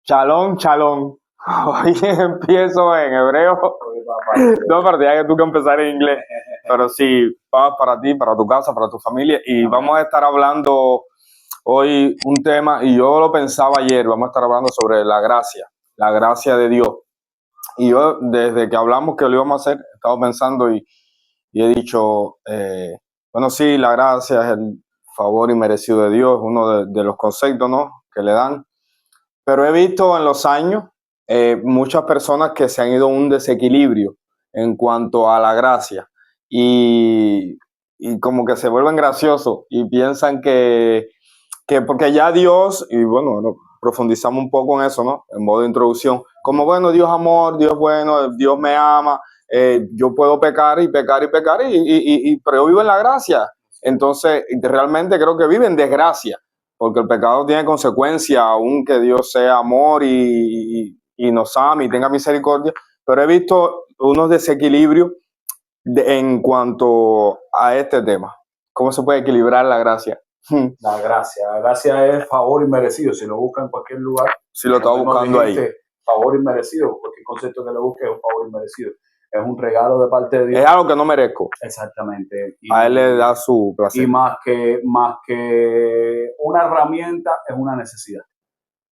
Shalom, shalom. Hoy empiezo en hebreo. No, pero ya que tú que empezar en inglés. Pero sí, paz para ti, para tu casa, para tu familia. Y vamos a estar hablando hoy un tema, y yo lo pensaba ayer, vamos a estar hablando sobre la gracia de Dios. Y yo, desde que hablamos que lo íbamos a hacer, he estado pensando y he dicho, bueno, sí, la gracia es el favor inmerecido de Dios, uno de los conceptos, ¿no?, que le dan. Pero he visto en los años muchas personas que se han ido a un desequilibrio en cuanto a la gracia y como que se vuelven graciosos y piensan que porque ya Dios, y bueno, profundizamos un poco en eso, ¿no?, en modo de introducción, como bueno, Dios amor, Dios bueno, Dios me ama, yo puedo pecar y pecar y pecar, pero yo vivo en la gracia. Entonces, realmente creo que vive en desgracia, porque el pecado tiene consecuencias, aunque Dios sea amor y nos ame y tenga misericordia, pero he visto unos desequilibrios en cuanto a este tema. ¿Cómo se puede equilibrar la gracia? La gracia es favor inmerecido. Si lo busca en cualquier lugar, Si lo está buscando ahí. Favor inmerecido, cualquier concepto que lo busque es un favor inmerecido. Es un regalo de parte de Dios. Es algo que no merezco. Exactamente. A él le da su placer. Y más que una herramienta, es una necesidad.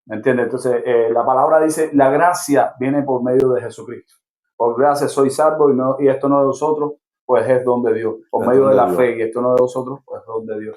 ¿Me entiendes? Entonces, la palabra dice, la gracia viene por medio de Jesucristo. Por gracia soy salvo y esto no de vosotros, pues es don de Dios. Por medio de la fe, y esto no de vosotros, pues es don de Dios.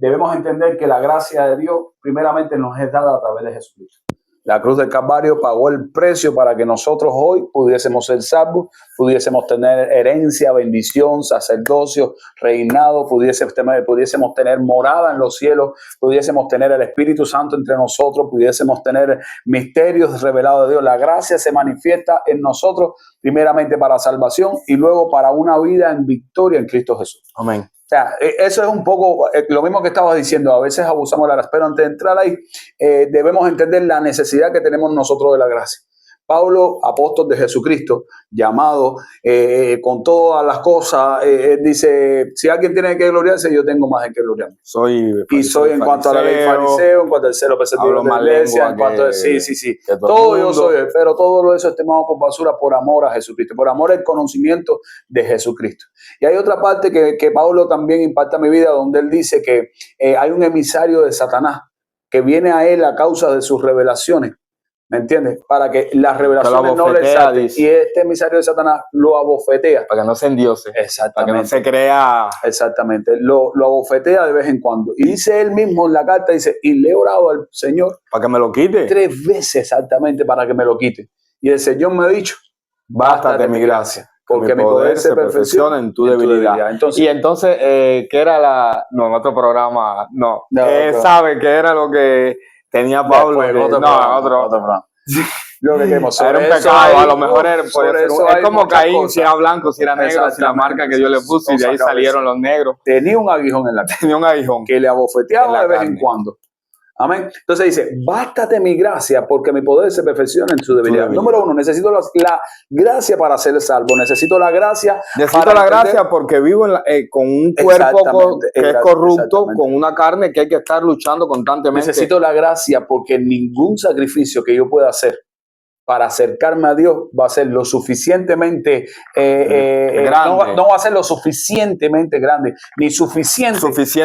Debemos entender que la gracia de Dios primeramente nos es dada a través de Jesucristo. La cruz del Calvario pagó el precio para que nosotros hoy pudiésemos ser salvos, pudiésemos tener herencia, bendición, sacerdocio, reinado, pudiésemos tener morada en los cielos, pudiésemos tener el Espíritu Santo entre nosotros, pudiésemos tener misterios revelados de Dios. La gracia se manifiesta en nosotros primeramente para salvación y luego para una vida en victoria en Cristo Jesús. Amén. O sea, eso es un poco lo mismo que estabas diciendo. A veces abusamos de la gracia, pero antes de entrar ahí, debemos entender la necesidad que tenemos nosotros de la gracia. Pablo, apóstol de Jesucristo, llamado con todas las cosas, dice, si alguien tiene que gloriarse, yo tengo más de que gloriarme. Soy en cuanto a la ley fariseo, en cuanto al celo perceptivo de la iglesia, en cuanto a... Sí. Todo yo soy, pero todo eso estimado por basura por amor a Jesucristo, por amor al conocimiento de Jesucristo. Y hay otra parte que Pablo también impacta mi vida, donde él dice que hay un emisario de Satanás que viene a él a causa de sus revelaciones. ¿Me entiendes? Para que las revelaciones no le salten. Y este emisario de Satanás lo abofetea. Para que no se endiose. Exactamente. Para que no se crea. Exactamente. Lo abofetea de vez en cuando. Y dice él mismo en la carta, dice, y le he orado al Señor. Para que me lo quite. 3 veces exactamente para que me lo quite. Y el Señor me ha dicho, bástate mi gracia. Porque mi poder se perfecciona en tu debilidad. Entonces, ¿qué era la...? No, en otro programa, no. ¿Sabe qué era lo que tenía Pablo? Otro. Lo que queremos. Era un pecado, a lo mejor es como Caín, si era blanco, si era negro, si la marca que Dios le puso, y de ahí salieron los negros. Tenía un aguijón en la cara. Tenía un aguijón. Que le abofeteaba de vez en cuando. Amén. Entonces dice, bástate mi gracia porque mi poder se perfecciona en su debilidad. Número 1, necesito la gracia para ser salvo. Necesito la gracia. Porque vivo con un cuerpo que es corrupto, con una carne que hay que estar luchando constantemente. Necesito la gracia porque ningún sacrificio que yo pueda hacer para acercarme a Dios va a ser lo suficientemente grande. No va a ser lo suficientemente grande, ni suficiente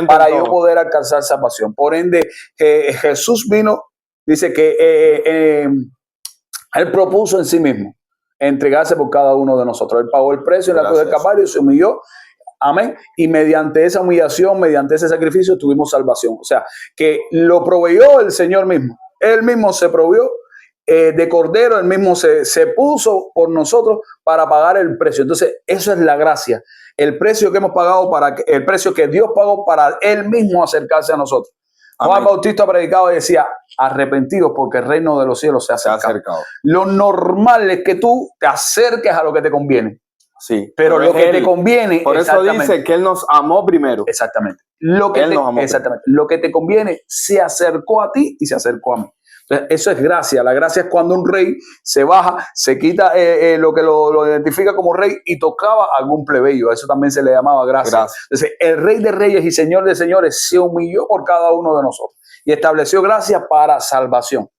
para yo poder alcanzar salvación. Por ende, Jesús vino, dice que Él propuso en sí mismo entregarse por cada uno de nosotros. Él pagó el precio en la cruz del Calvario y se humilló. Amén. Y mediante esa humillación, mediante ese sacrificio, tuvimos salvación. O sea, que lo proveyó el Señor mismo. Él mismo se proveyó de cordero, él mismo se puso por nosotros para pagar el precio. Entonces, eso es la gracia. El precio que hemos pagado, el precio que Dios pagó para él mismo acercarse a nosotros. Juan Bautista predicaba y decía, arrepentidos porque el reino de los cielos se ha acercado. Lo normal es que tú te acerques a lo que te conviene. Sí, pero lo que te conviene. Por eso dice que Él nos amó primero. Exactamente. Lo que te conviene se acercó a ti y se acercó a mí. Entonces, eso es gracia. La gracia es cuando un rey se baja, se quita lo que lo identifica como rey y tocaba a algún plebeyo. Eso también se le llamaba gracia. Entonces, el rey de reyes y señor de señores se humilló por cada uno de nosotros y estableció gracia para salvación.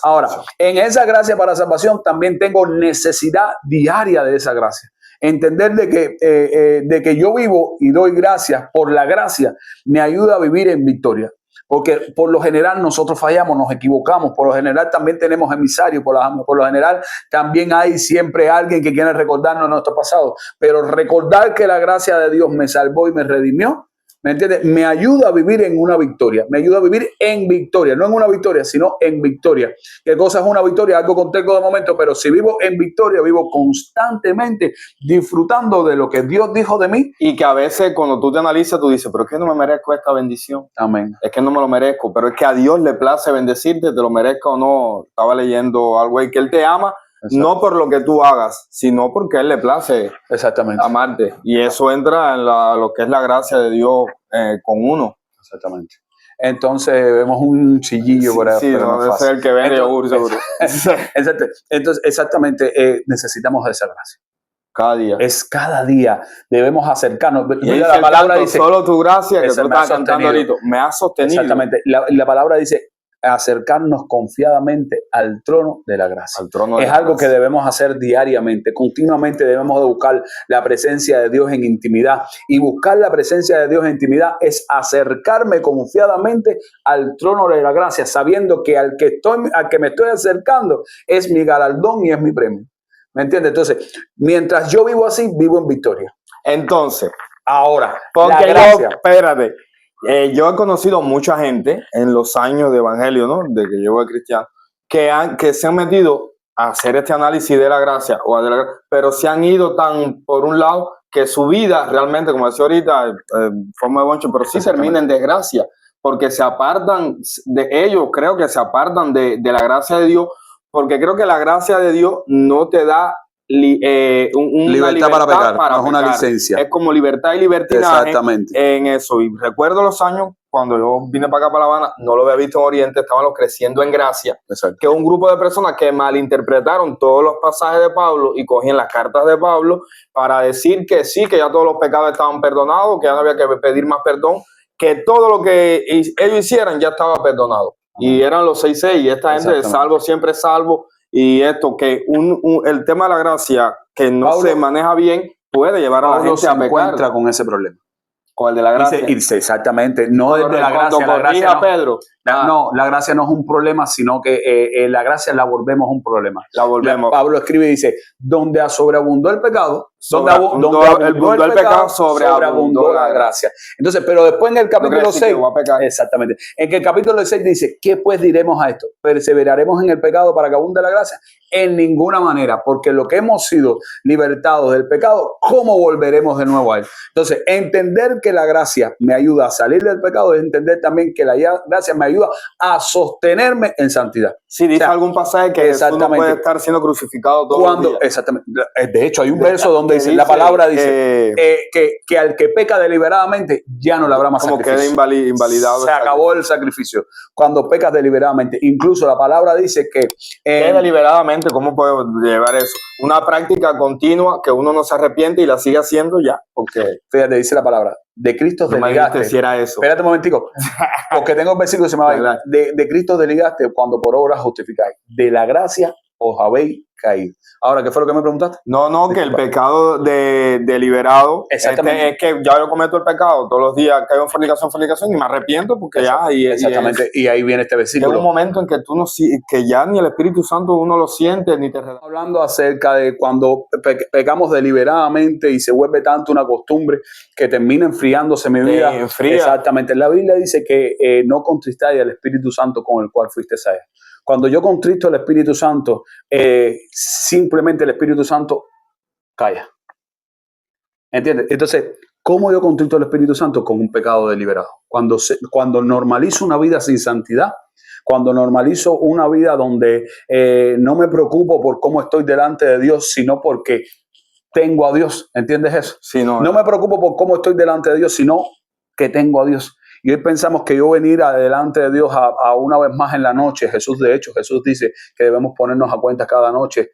Ahora, en esa gracia para salvación también tengo necesidad diaria de esa gracia. Entender de que yo vivo y doy gracias por la gracia me ayuda a vivir en victoria. Porque por lo general nosotros fallamos, nos equivocamos, por lo general también tenemos emisarios, por lo general también hay siempre alguien que quiere recordarnos nuestro pasado, pero recordar que la gracia de Dios me salvó y me redimió, ¿me entiendes? Me ayuda a vivir en una victoria, me ayuda a vivir en victoria, no en una victoria, sino en victoria. ¿Qué cosa es una victoria? Algo contengo de momento, pero si vivo en victoria, vivo constantemente disfrutando de lo que Dios dijo de mí. Y que a veces cuando tú te analizas, tú dices, pero es que no me merezco esta bendición. Amén. Es que no me lo merezco, pero es que a Dios le place bendecirte, te lo merezca o no. Estaba leyendo algo ahí, que Él te ama. Exacto. No por lo que tú hagas, sino porque a Él le place amarte. Y eso entra en lo que es la gracia de Dios con uno. Exactamente. Entonces vemos un chillillo por ahí. Sí, no debe ser el que vende yogur, seguro. Entonces, exactamente, necesitamos de esa gracia. Cada día. Es cada día. Debemos acercarnos. Y la palabra dice, solo tu gracia, que tú estás cantando ahorita, me ha sostenido. Exactamente. La palabra dice, acercarnos confiadamente al trono de la gracia. Es algo que debemos hacer diariamente, continuamente debemos de buscar la presencia de Dios en intimidad, y buscar la presencia de Dios en intimidad es acercarme confiadamente al trono de la gracia, sabiendo que al que me estoy acercando es mi galardón y es mi premio. ¿Me entiendes? Entonces, mientras yo vivo así, vivo en victoria. Entonces, ahora, porque espérate. Yo he conocido mucha gente en los años de evangelio, ¿no? De que llevo de cristiano, que se han metido a hacer este análisis de la gracia, pero se han ido tan por un lado que su vida realmente, como decía ahorita, forma de boncho, pero sí termina en desgracia, porque se apartan de ellos, creo que se apartan de la gracia de Dios, porque creo que la gracia de Dios no te da libertad para pecar, no es una licencia. Es como libertad y libertinaje. Exactamente. En eso. Y recuerdo los años cuando yo vine para acá, para La Habana, no lo había visto en Oriente, estaban los Creciendo en Gracia. Exacto. Que es un grupo de personas que malinterpretaron todos los pasajes de Pablo y cogían las cartas de Pablo para decir que sí, que ya todos los pecados estaban perdonados, que ya no había que pedir más perdón, que todo lo que ellos hicieran ya estaba perdonado. Y eran los 6 y esta gente de salvo siempre salvo. Y esto, que el tema de la gracia que no se maneja bien puede llevar a la gente a pecar. Encuentra con ese problema. ¿Con el de la gracia? Dice exactamente, no desde la gracia. La gracia no, Pedro. No, la gracia no es un problema, sino que la gracia la volvemos un problema. La volvemos. Pablo escribe y dice, donde sobreabundó el pecado, donde abundó el pecado, sobreabundó la gracia. Entonces, pero después en el capítulo 6, exactamente, en el capítulo 6 dice, ¿qué pues diremos a esto? ¿Perseveraremos en el pecado para que abunde la gracia? En ninguna manera, porque lo que hemos sido libertados del pecado, ¿cómo volveremos de nuevo a él? Entonces, entender que la gracia me ayuda a salir del pecado es entender también que la gracia me ayuda a sostenerme en santidad. Sí, dice algún pasaje que Jesús no puede estar siendo crucificado todos los días. Exactamente. De hecho, hay un verso donde dice, la palabra dice que al que peca deliberadamente ya no le habrá más sacrificio. Como queda invalidado. Se acabó el sacrificio. Cuando pecas deliberadamente. Incluso la palabra dice que... ¿Qué deliberadamente? ¿Cómo puedo llevar eso? Una práctica continua que uno no se arrepiente y la sigue haciendo ya. Porque, fíjate, dice la palabra, de Cristo desligaste. Si era eso. Espérate un momentico, porque tengo un versículo que se me va a ir. De Cristo desligaste cuando por obras justificáis. De la gracia os habéis caído. Ahora, ¿qué fue lo que me preguntaste? No, que el pecado deliberado es que ya yo cometo el pecado todos los días, caigo en fornicación y me arrepiento porque ya... Exactamente, y ahí viene este versículo. Es un momento en que tú que ya ni el Espíritu Santo uno lo siente, ni te... Hablando acerca de cuando pecamos deliberadamente y se vuelve tanto una costumbre que termina enfriándose mi vida. Enfría. Exactamente, la Biblia dice que no contristáis al Espíritu Santo con el cual fuiste salvo. Cuando yo contristo al Espíritu Santo, simplemente el Espíritu Santo calla. ¿Entiendes? Entonces, ¿cómo yo contristo al Espíritu Santo? Con un pecado deliberado. Cuando normalizo una vida sin santidad, cuando normalizo una vida donde no me preocupo por cómo estoy delante de Dios, sino porque tengo a Dios. ¿Entiendes eso? Sí, no me preocupo por cómo estoy delante de Dios, sino que tengo a Dios. Y hoy pensamos que yo venir adelante de Dios a una vez más en la noche, Jesús dice que debemos ponernos a cuenta cada noche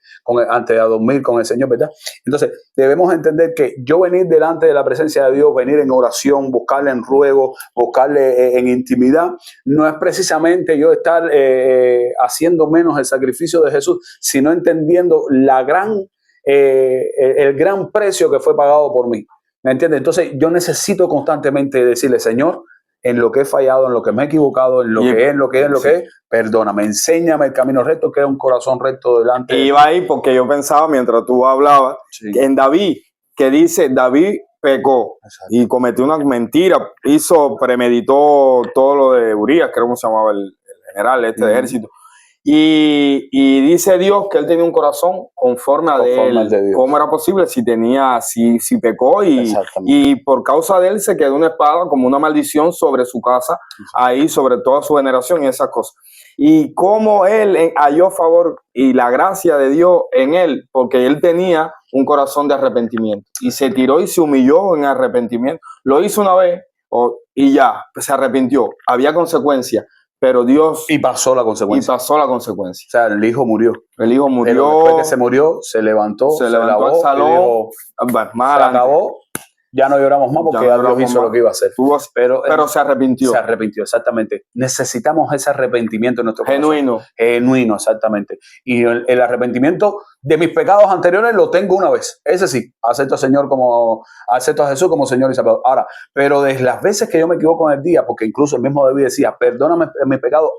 antes de dormir con el Señor, ¿verdad? Entonces, debemos entender que yo venir delante de la presencia de Dios, venir en oración, buscarle en ruego, buscarle en intimidad, no es precisamente yo estar haciendo menos el sacrificio de Jesús, sino entendiendo el gran precio que fue pagado por mí. ¿Me entiendes? Entonces yo necesito constantemente decirle, Señor, en lo que he fallado, en lo que me he equivocado, en lo que es, perdóname, enséñame el camino recto, que es un corazón recto delante. Y iba ahí porque yo pensaba mientras tú hablabas en David, que dice, David pecó. Exacto. Y cometió una mentira, premeditó todo lo de Urías, creo que se llamaba el general de ejército. Y dice Dios que él tenía un corazón conforme a de él. ¿Cómo era posible si pecó y por causa de él se quedó una espada como una maldición sobre su casa, ahí sobre toda su generación y esas cosas? Y cómo él halló favor y la gracia de Dios en él, porque él tenía un corazón de arrepentimiento y se tiró y se humilló en arrepentimiento. Lo hizo una vez y ya, se arrepintió. Había consecuencias. Pero Dios... Y pasó la consecuencia. O sea, el hijo murió. El hijo murió. Pero después que se murió, se levantó, se lavó, al salón, se acabó. Ya no lloramos más porque ya Dios hizo lo que iba a hacer. Pero se arrepintió. Se arrepintió, exactamente. Necesitamos ese arrepentimiento en nuestro corazón. Genuino. Genuino, exactamente. Y el arrepentimiento de mis pecados anteriores lo tengo una vez. Ese sí, acepto a Jesús como Señor y Salvador. Ahora, pero de las veces que yo me equivoco en el día, porque incluso el mismo David decía, perdóname mis pecados,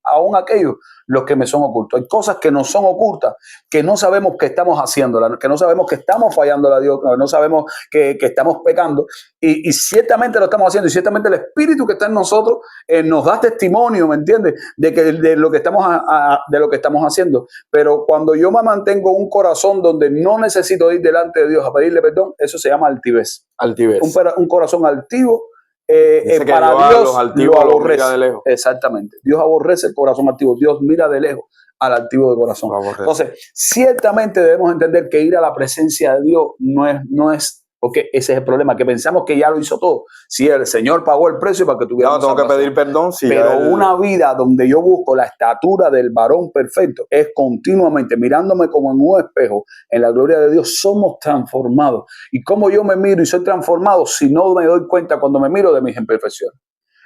aún aquellos los que me son ocultos. Hay cosas que nos son ocultas, que no sabemos que estamos haciéndolas, que no sabemos que estamos fallando a Dios, no sabemos que estamos pecando, y ciertamente lo estamos haciendo, y ciertamente el Espíritu que está en nosotros nos da testimonio, ¿me entiendes? De lo que estamos haciendo. Pero cuando yo me mantengo un corazón donde no necesito ir delante de Dios a pedirle perdón, eso se llama altivez. Un corazón altivo. Para Dios lo aborrece. De lejos. Exactamente. Dios aborrece el corazón altivo. Dios mira de lejos al altivo de corazón. Entonces, ciertamente debemos entender que ir a la presencia de Dios no es porque ese es el problema, que pensamos que ya lo hizo todo. Si el Señor pagó el precio para que tuviéramos tengo que pedir perdón. Pero una vida donde yo busco la estatura del varón perfecto es continuamente mirándome como en un espejo. En la gloria de Dios somos transformados. Y como yo me miro y soy transformado si no me doy cuenta cuando me miro de mis imperfecciones.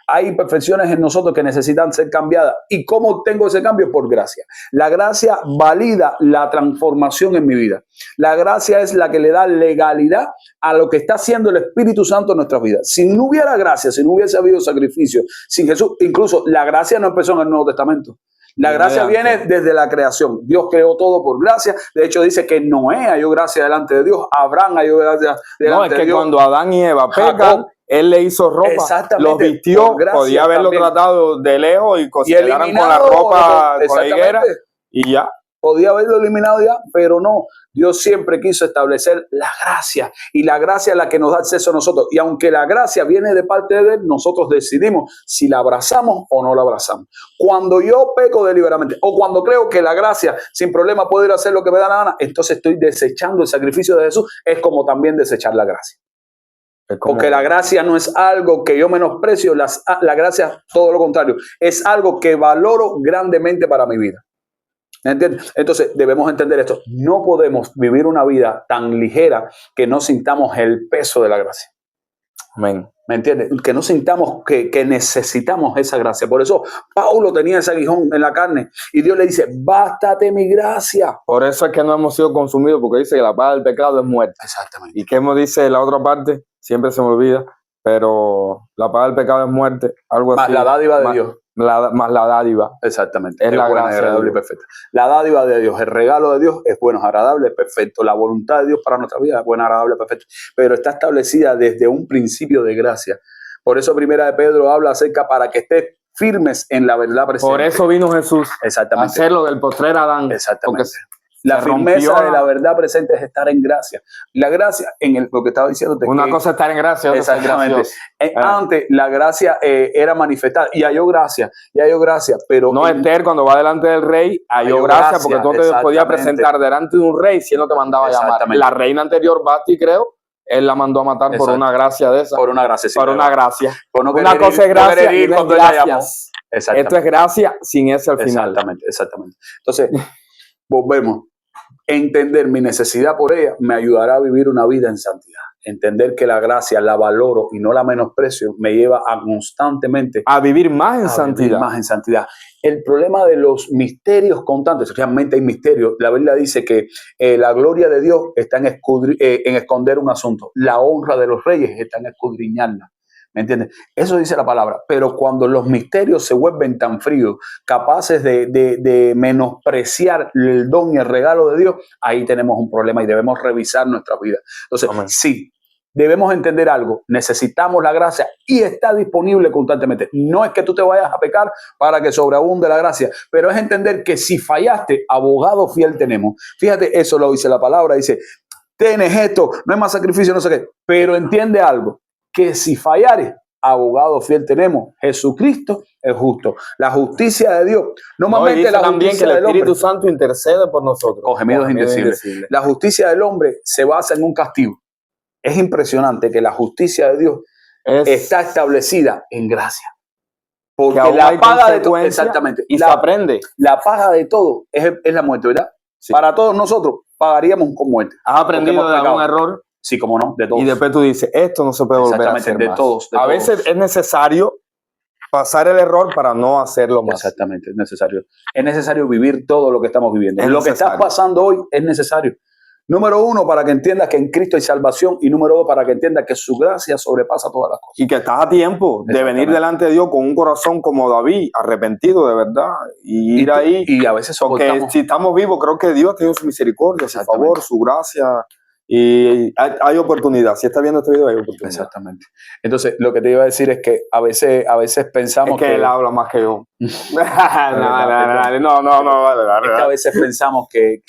Hay imperfecciones en nosotros que necesitan ser cambiadas. ¿Y cómo obtengo ese cambio? Por gracia. La gracia valida la transformación en mi vida. La gracia es la que le da legalidad a lo que está haciendo el Espíritu Santo en nuestras vidas. Si no hubiera gracia, si no hubiese habido sacrificio, sin Jesús, incluso la gracia no empezó en el Nuevo Testamento. La gracia viene desde la creación. Dios creó todo por gracia. De hecho, dice que Noé halló gracia delante de Dios. Abraham halló gracia delante de Dios. Cuando Adán y Eva pecan, él le hizo ropa, los vistió, podía haberlo tratado de lejos y cocinaran con la ropa, con la higuera y ya. Podía haberlo eliminado ya, pero no. Dios siempre quiso establecer la gracia, y la gracia es la que nos da acceso a nosotros. Y aunque la gracia viene de parte de Él, nosotros decidimos si la abrazamos o no la abrazamos. Cuando yo peco deliberadamente, o cuando creo que la gracia sin problema puede ir a hacer lo que me da la gana, entonces estoy desechando el sacrificio de Jesús. Es como también desechar la gracia. Porque la gracia no es algo que yo menosprecio, la gracia, todo lo contrario, es algo que valoro grandemente para mi vida. ¿Entiendes? Entonces debemos entender esto. No podemos vivir una vida tan ligera que no sintamos el peso de la gracia. Amén. ¿Me entiendes? Que no sintamos que necesitamos esa gracia. Por eso Pablo tenía ese aguijón en la carne y Dios le dice, bástate mi gracia. Por eso es que no hemos sido consumidos, porque dice que la paga del pecado es muerte. Exactamente. ¿Y qué me dice la otra parte? Siempre se me olvida, pero la paga del pecado es muerte. Algo así. Más la dádiva de Dios. Más la dádiva. Exactamente. Es la buena, gracia, agradable y perfecta. La dádiva de Dios, el regalo de Dios es bueno, es agradable, es perfecto. La voluntad de Dios para nuestra vida es buena, agradable, perfecta. Pero está establecida desde un principio de gracia. Por eso Primera de Pedro habla acerca para que estés firmes en la verdad presente. Por eso vino Jesús. Exactamente. A hacerlo del postrer Adán. Exactamente. La firmeza de la verdad presente es estar en gracia. La gracia, lo que estaba diciendo. Una cosa es estar en gracia, otra es exactamente. Antes la gracia era manifestada y halló gracia, pero no Esther cuando va delante del rey halló gracia porque tú no te podías presentar delante de un rey si él no te mandaba a llamar. La reina anterior, Basti, creo, Él la mandó a matar por Exacto. una gracia de esa. Por una gracia. Por una gracia. Por no Una querer cosa es ir- no gracia querer ir y una es cuando Él la llamó. gracias. Exactamente. Esto es gracia sin ese al final. Exactamente, exactamente. Entonces, volvemos. Entender mi necesidad por ella me ayudará a vivir una vida en santidad. Entender que la gracia la valoro y no la menosprecio me lleva a constantemente A vivir más en a santidad. vivir más en santidad. El problema de los misterios constantes, realmente hay misterios. La Biblia dice que la gloria de Dios está en esconder un asunto. La honra de los reyes está en escudriñarla. ¿Me entiendes? Eso dice la palabra. Pero cuando los misterios se vuelven tan fríos, capaces de menospreciar el don y el regalo de Dios, ahí tenemos un problema y debemos revisar nuestra vida. Entonces, Amén. sí, debemos entender algo. Necesitamos la gracia y está disponible constantemente. No es que tú te vayas a pecar para que sobreabunde la gracia, pero es entender que si fallaste, abogado fiel tenemos. Fíjate, eso lo dice la palabra. Dice, tienes esto, no hay más sacrificio, no sé qué. Pero entiende algo, que si fallares, abogado fiel tenemos. Jesucristo es justo. La justicia de Dios, normalmente dice la también justicia que el del hombre, Espíritu Santo intercede por nosotros. con gemidos indecibles. La justicia del hombre se basa en un castigo. Es impresionante que la justicia de Dios está establecida en gracia. Porque la paga de todo, exactamente, y se aprende. La paga de todo es la muerte, ¿verdad? Sí. Para todos nosotros pagaríamos con muerte. ¿Has aprendido de algún error? Sí, cómo no, de todos. Y después tú dices, esto no se puede volver a hacer de más. Todos, a veces es necesario pasar el error para no hacerlo más. Exactamente, es necesario. Es necesario vivir todo lo que estamos viviendo. Lo que está pasando hoy es necesario. Número uno, para que entiendas que en Cristo hay salvación. Y número dos, para que entiendas que su gracia sobrepasa todas las cosas. Y que estás a tiempo de venir delante de Dios con un corazón como David, arrepentido de verdad. Y ir ahí. Y a veces porque si estamos vivos, creo que Dios ha tenido su misericordia, su favor, su gracia. Y hay oportunidad. Si estás viendo este video, hay oportunidad. Exactamente. Entonces, lo que te iba a decir es que a veces pensamos que él habla más que yo. No. Es que a veces pensamos que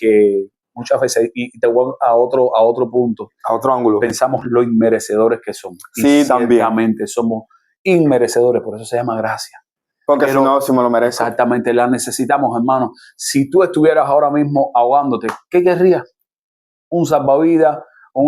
muchas veces, y te voy a otro punto, a otro ángulo, pensamos lo inmerecedores que somos. Sí, y también somos inmerecedores, por eso se llama gracia. Porque si no, si me lo merezco. Exactamente, la necesitamos, hermano. Si tú estuvieras ahora mismo ahogándote, ¿qué querrías? Un salvavidas,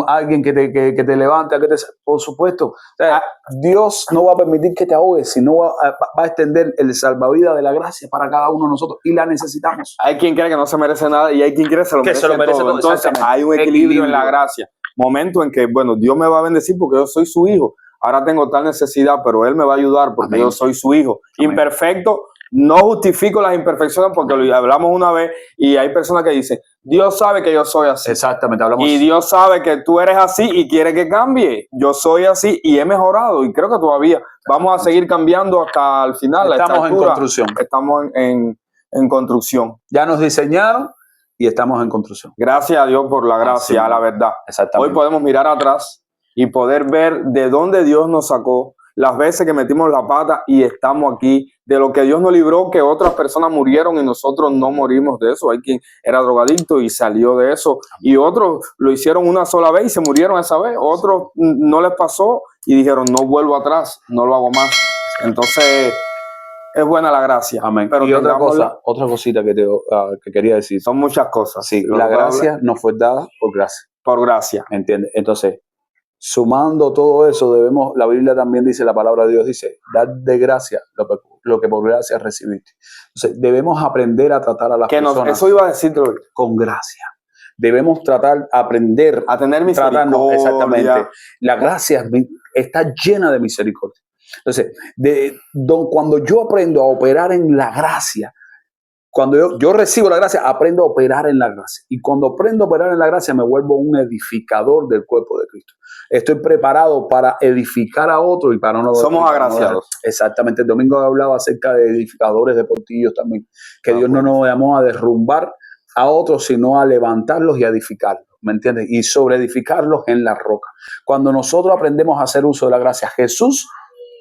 alguien que te levante, por supuesto. O sea, Dios no va a permitir que te ahogues, sino va a extender el salvavidas de la gracia para cada uno de nosotros y la necesitamos. Hay quien cree que no se merece nada y hay quien cree que se lo merece todo. Entonces hay un equilibrio en la gracia. Momento en que, bueno, Dios me va a bendecir porque yo soy su hijo. Ahora tengo tal necesidad, pero Él me va a ayudar porque Amén. Yo soy su hijo. Amén. Imperfecto. No justifico las imperfecciones porque lo hablamos una vez y hay personas que dicen, Dios sabe que yo soy así. Exactamente, hablamos. Y Dios sabe que tú eres así y quiere que cambie. Yo soy así y he mejorado y creo que todavía vamos a seguir cambiando hasta el final. Estamos en construcción. Estamos en construcción. Ya nos diseñaron y estamos en construcción. Gracias a Dios por la gracia, a la verdad. Exactamente. Hoy podemos mirar atrás y poder ver de dónde Dios nos sacó, las veces que metimos la pata y estamos aquí, de lo que Dios nos libró, que otras personas murieron y nosotros no morimos de eso. Hay quien era drogadicto y salió de eso, y otros lo hicieron una sola vez y se murieron esa vez. Otros no les pasó y dijeron, no vuelvo atrás, no lo hago más. Entonces, es buena la gracia. Amén. Pero y otra cosita que quería decir. Son muchas cosas. Sí, la gracia nos fue dada por gracia. Por gracia. ¿Entiendes? Entonces, sumando todo eso, la Biblia también dice, la palabra de Dios dice, dad de gracia lo que por gracia recibiste. Entonces, debemos aprender a tratar a las personas. Eso iba a decirte con gracia. Debemos aprender a tener misericordia. Exactamente. La gracia está llena de misericordia. Entonces, cuando yo aprendo a operar en la gracia, cuando yo recibo la gracia, aprendo a operar en la gracia. Y cuando aprendo a operar en la gracia, me vuelvo un edificador del cuerpo de Cristo. Estoy preparado para edificar a otro y para no... Somos agraciados. Exactamente. El domingo hablaba acerca de edificadores de portillos también. Que Dios no nos llamó a derrumbar a otros, sino a levantarlos y a edificarlos. ¿Me entiendes? Y sobre edificarlos en la roca. Cuando nosotros aprendemos a hacer uso de la gracia, Jesús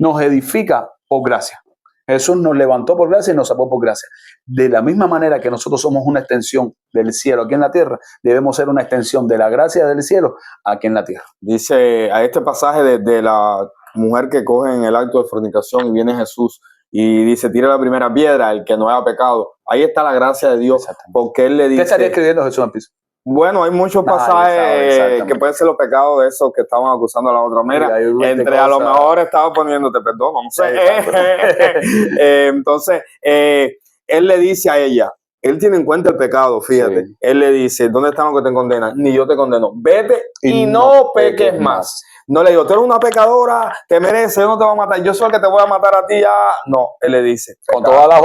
nos edifica por gracia. Jesús nos levantó por gracia y nos sacó por gracia. De la misma manera que nosotros somos una extensión del cielo aquí en la tierra, debemos ser una extensión de la gracia del cielo aquí en la tierra. Dice a este pasaje de la mujer que coge en el acto de fornicación y viene Jesús y dice, tira la primera piedra, el que no haya pecado. Ahí está la gracia de Dios, porque Él le dice... ¿Qué estaría escribiendo Jesús en piso? Bueno, hay muchos pasajes que pueden ser los pecados de esos que estaban acusando a la otra. Mira, entre a lo mejor estaba poniéndote perdón, no sé. Entonces, él le dice a ella, él tiene en cuenta el pecado, fíjate. Sí. Él le dice, ¿dónde están los que te condenan? Ni yo te condeno. Vete y no peques más. No le digo, tú eres una pecadora, te mereces, yo no te voy a matar, yo soy el que te voy a matar a ti ya. No, él le dice. Con toda la...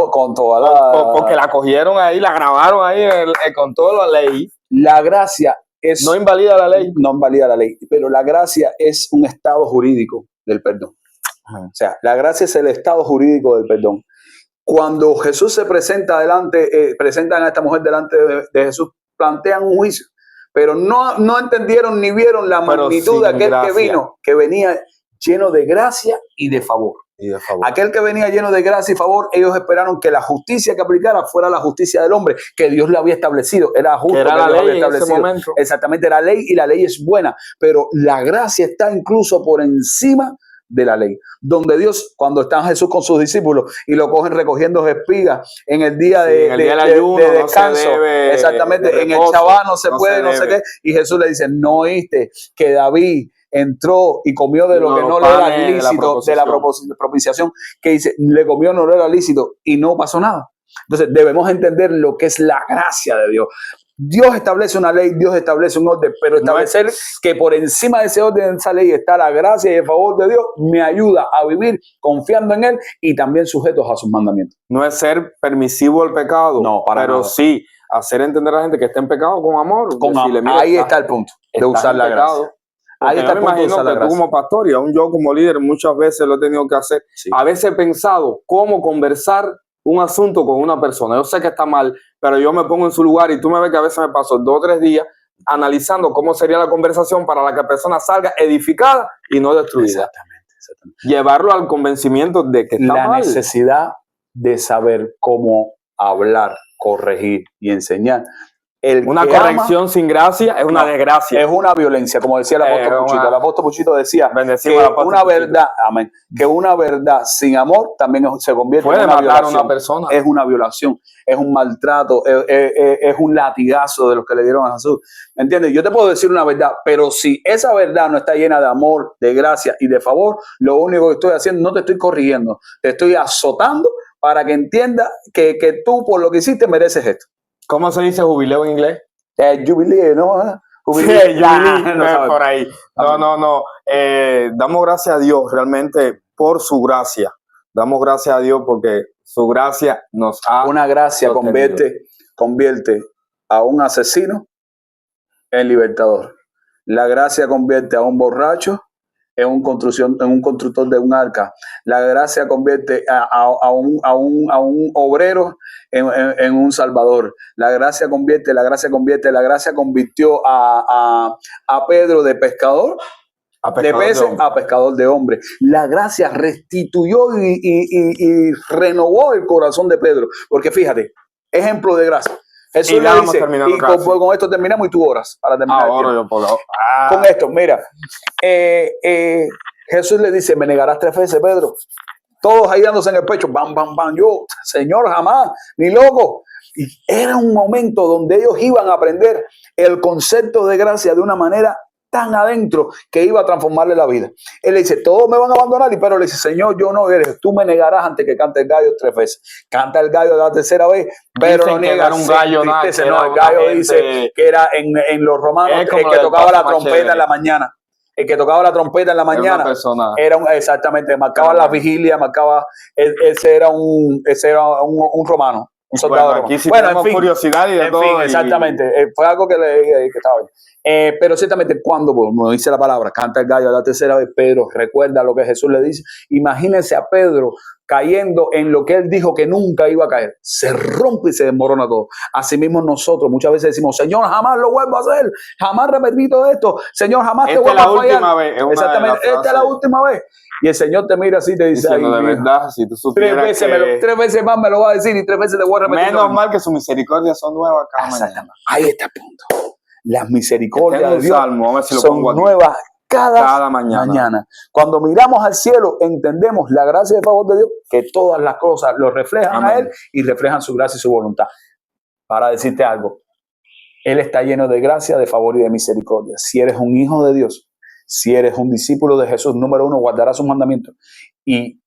Porque la cogieron ahí, la grabaron ahí con toda la ley. La gracia es... No invalida la ley. No invalida la ley, pero la gracia es un estado jurídico del perdón. O sea, la gracia es el estado jurídico del perdón. Cuando Jesús se presenta presentan a esta mujer delante de Jesús, plantean un juicio, pero no entendieron ni vieron la magnitud de aquel que venía lleno de gracia y de favor. Aquel que venía lleno de gracia y favor, ellos esperaron que la justicia que aplicara fuera la justicia del hombre, que Dios le había establecido. Era justo, era la ley en ese momento. Exactamente, era ley y la ley es buena, pero la gracia está incluso por encima de la ley. Donde Dios, cuando está Jesús con sus discípulos y lo cogen recogiendo espigas en el día de descanso, exactamente, en el Shabbat no se puede, no sé qué, y Jesús le dice, ¿no oíste que David entró y comió de lo que no le era lícito, de la propiciación, que dice, le comió, no le era lícito y no pasó nada? Entonces debemos entender lo que es la gracia de Dios. Dios establece una ley, Dios establece un orden, pero establecer que por encima de ese orden, de esa ley, está la gracia y el favor de Dios, me ayuda a vivir confiando en Él y también sujetos a sus mandamientos. No es ser permisivo el pecado, no, pero nada. Sí hacer entender a la gente que está en pecado con amor. Ahí está el punto de usar la gracia. Ahí está el punto de usar la gracia. Tú como pastor y aún yo como líder muchas veces lo he tenido que hacer. Sí. A veces he pensado cómo conversar un asunto con una persona. Yo sé que está mal, pero yo me pongo en su lugar y tú me ves que a veces me paso 2 o 3 días analizando cómo sería la conversación para que la persona salga edificada y no destruida. Exactamente. Llevarlo al convencimiento de que está mal. La necesidad de saber cómo hablar, corregir y enseñar. Una corrección sin gracia es una desgracia. Es una violencia, como decía el apóstol Puchito. El apóstol Puchito decía que una verdad, amén, que una verdad sin amor también se convierte en una violación. A una persona. Es una violación, es un maltrato, es un latigazo de los que le dieron a Jesús. ¿Me entiendes? Yo te puedo decir una verdad, pero si esa verdad no está llena de amor, de gracia y de favor, lo único que estoy haciendo, no te estoy corrigiendo, te estoy azotando para que entiendas que tú por lo que hiciste mereces esto. ¿Cómo se dice jubileo en inglés? Jubilee, ¿no? Jubilee, sí, ya, no por ahí. No. Damos gracias a Dios realmente por su gracia. Damos gracias a Dios porque su gracia nos ha... Una gracia convierte a un asesino en libertador. La gracia convierte a un borracho en un constructor de un arca. La gracia convierte a un obrero en un salvador. La gracia convirtió a Pedro de pescador de peces a pescador de hombres. La gracia restituyó y renovó el corazón de Pedro. Porque fíjate, ejemplo de gracia. Jesús le dice, y con esto terminamos y tú oras para terminar. Con esto, mira, Jesús le dice, me negarás 3 veces, Pedro. Todos ahí dándose en el pecho, bam, bam, bam. Yo, Señor, jamás, ni loco. Y era un momento donde ellos iban a aprender el concepto de gracia de una manera tan adentro que iba a transformarle la vida. Él le dice, todos me van a abandonar, y Pedro le dice, Señor, yo no eres, tú me negarás antes que cante el gallo 3 veces. Canta el gallo la tercera vez, pero no niega un gallo. El gallo dice que era en los romanos el que tocaba la trompeta en la mañana. El que tocaba la trompeta en la mañana era exactamente, marcaba la vigilia, ese era un romano. Un soldado. Bueno, aquí sí tenemos curiosidad y de todo. En fin, exactamente. Fue algo que estaba bien. Pero ciertamente cuando, como dice la palabra, canta el gallo a la tercera vez, Pedro recuerda lo que Jesús le dice. Imagínense a Pedro cayendo en lo que él dijo que nunca iba a caer. Se rompe y se desmorona todo. Asimismo nosotros muchas veces decimos, Señor, jamás lo vuelvo a hacer. Jamás repito esto. Señor, jamás te vuelvo a fallar. Exactamente. Esta es la última vez. Y el Señor te mira así y te dice, de verdad, si tú supieras 3 veces más me lo va a decir y 3 veces le voy a repetir. Menos mal que sus misericordias son nuevas cada mañana. Ahí está el punto. Las misericordias de Dios son nuevas cada mañana. Cuando miramos al cielo, entendemos la gracia y el favor de Dios, que todas las cosas lo reflejan a Él y reflejan su gracia y su voluntad. Para decirte algo, Él está lleno de gracia, de favor y de misericordia. Si eres un hijo de Dios, si eres un discípulo de Jesús, número uno, guardarás sus mandamientos.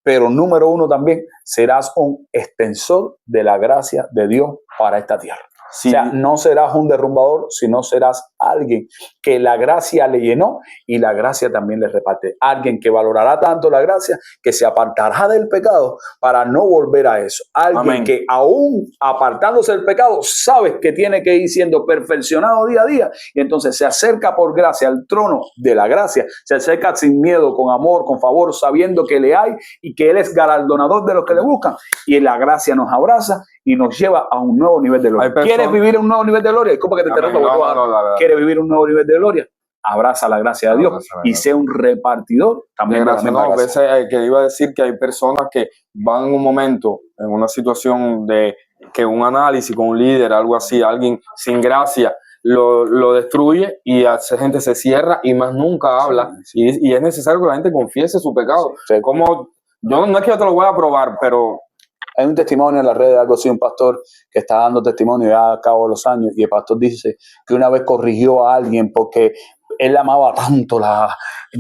Pero número uno también, serás un extensor de la gracia de Dios para esta tierra. Sí. O sea, no serás un derrumbador, sino serás alguien que la gracia le llenó y la gracia también le reparte. Alguien que valorará tanto la gracia que se apartará del pecado para no volver a eso. Alguien Amén. Que aún apartándose del pecado, sabes que tiene que ir siendo perfeccionado día a día y entonces se acerca por gracia al trono de la gracia. Se acerca sin miedo, con amor, con favor, sabiendo que le hay y que Él es galardonador de los que le buscan. Y la gracia nos abraza y nos lleva a un nuevo nivel de gloria. ¿Quieres vivir un nuevo nivel de gloria? ¿Cómo que te ¿Quieres vivir un nuevo nivel de gloria? Abraza la gracia de Dios y sé un repartidor también de la misma gracia. A veces que iba a decir que hay personas que van en un momento, en una situación de que un análisis con un líder, algo así, alguien sin gracia, lo destruye y esa gente se cierra y más nunca habla. Sí. Y es necesario que la gente confiese su pecado. Sí. Como, yo no es que yo te lo voy a probar, pero... Hay un testimonio en las redes de algo así, un pastor que está dando testimonio ya a cabo de los años y el pastor dice que una vez corrigió a alguien porque él amaba tanto,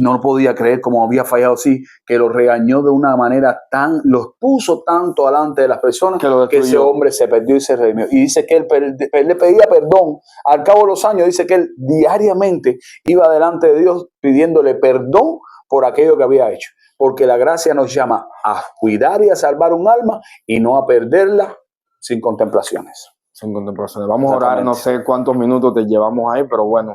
no podía creer cómo había fallado así, que lo regañó de una manera los puso tanto delante de las personas que ese hombre se perdió y se redimió. Y dice que él le pedía perdón. Al cabo de los años dice que él diariamente iba delante de Dios pidiéndole perdón por aquello que había hecho. Porque la gracia nos llama a cuidar y a salvar un alma y no a perderla sin contemplaciones. Sin contemplaciones. Vamos a orar, no sé cuántos minutos te llevamos ahí, pero bueno,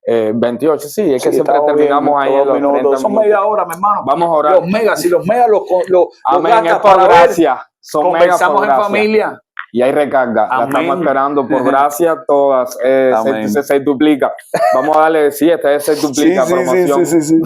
28, sí, es que siempre terminamos ahí en los minutos. Son media hora, mi hermano. Vamos a orar. Los megas, si los megas los gastas para gracia. Conversamos en familia. Y hay recarga. Amén. La estamos esperando por gracia todas. Se duplica. Vamos a darle, sí, se duplica promoción. Sí.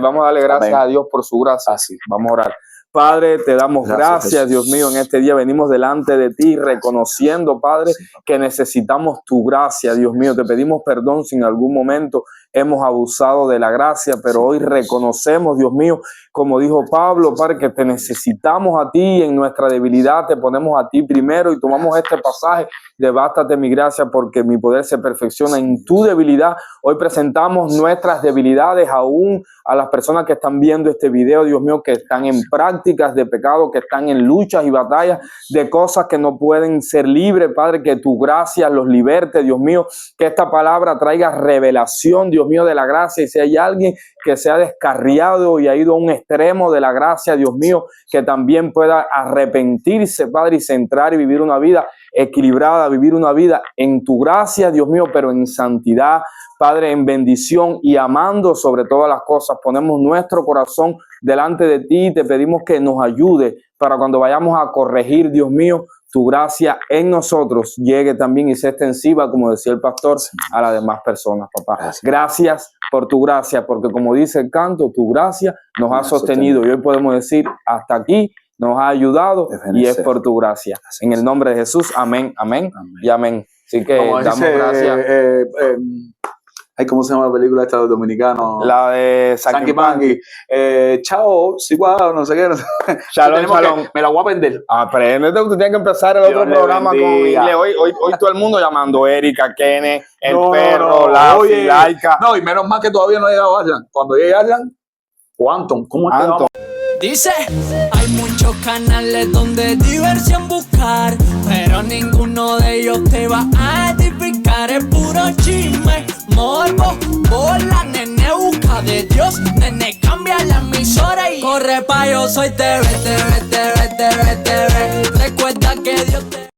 Vamos a darle gracias Amén. A Dios por su gracia. Así. Vamos a orar. Padre, te damos gracias, Dios mío, en este día venimos delante de ti reconociendo, Padre, que necesitamos tu gracia, Dios mío. Te pedimos perdón si en algún momento hemos abusado de la gracia, pero hoy reconocemos, Dios mío, como dijo Pablo, Padre, que te necesitamos a ti en nuestra debilidad, te ponemos a ti primero y tomamos este pasaje de bástate mi gracia porque mi poder se perfecciona en tu debilidad. Hoy presentamos nuestras debilidades aún a las personas que están viendo este video, Dios mío, que están en prácticas de pecado, que están en luchas y batallas de cosas que no pueden ser libres, Padre, que tu gracia los liberte, Dios mío, que esta palabra traiga revelación, Dios mío, de la gracia. Y si hay alguien que se ha descarriado y ha ido a un extremo de la gracia, Dios mío, que también pueda arrepentirse, Padre, y centrar y vivir una vida equilibrada, vivir una vida en tu gracia, Dios mío, pero en santidad, Padre, en bendición y amando sobre todas las cosas. Ponemos nuestro corazón delante de ti y te pedimos que nos ayude para cuando vayamos a corregir, Dios mío, tu gracia en nosotros llegue también y sea extensiva, como decía el pastor, a las demás personas, papá. Gracias por tu gracia, porque como dice el canto, tu gracia nos ha sostenido y hoy podemos decir hasta aquí, nos ha ayudado y es por tu gracia. En el nombre de Jesús, amén, amén y amén. Así que como damos gracias. ¿Cómo se llama la película esta de los dominicanos? La de Sanky Panky. Chao, Siguao, no sé qué. Shalom, shalom. Me la voy a aprender. Apréndete, usted tiene que empezar el otro programa con inglés. Hoy todo el mundo llamando Erika, Kene, el perro, Lafi, Laika. No, y menos mal que todavía no ha llegado Aslan. Cuando llegue Aslan, o Anton, ¿cómo es Anton? Dice, hay muchos canales donde diversión buscar, pero ninguno de ellos te va a edificar. Es puro chisme, morbo, bola, nene busca de Dios, nene cambia la emisora y corre pa' Yo Soy TV. Recuerda que Dios te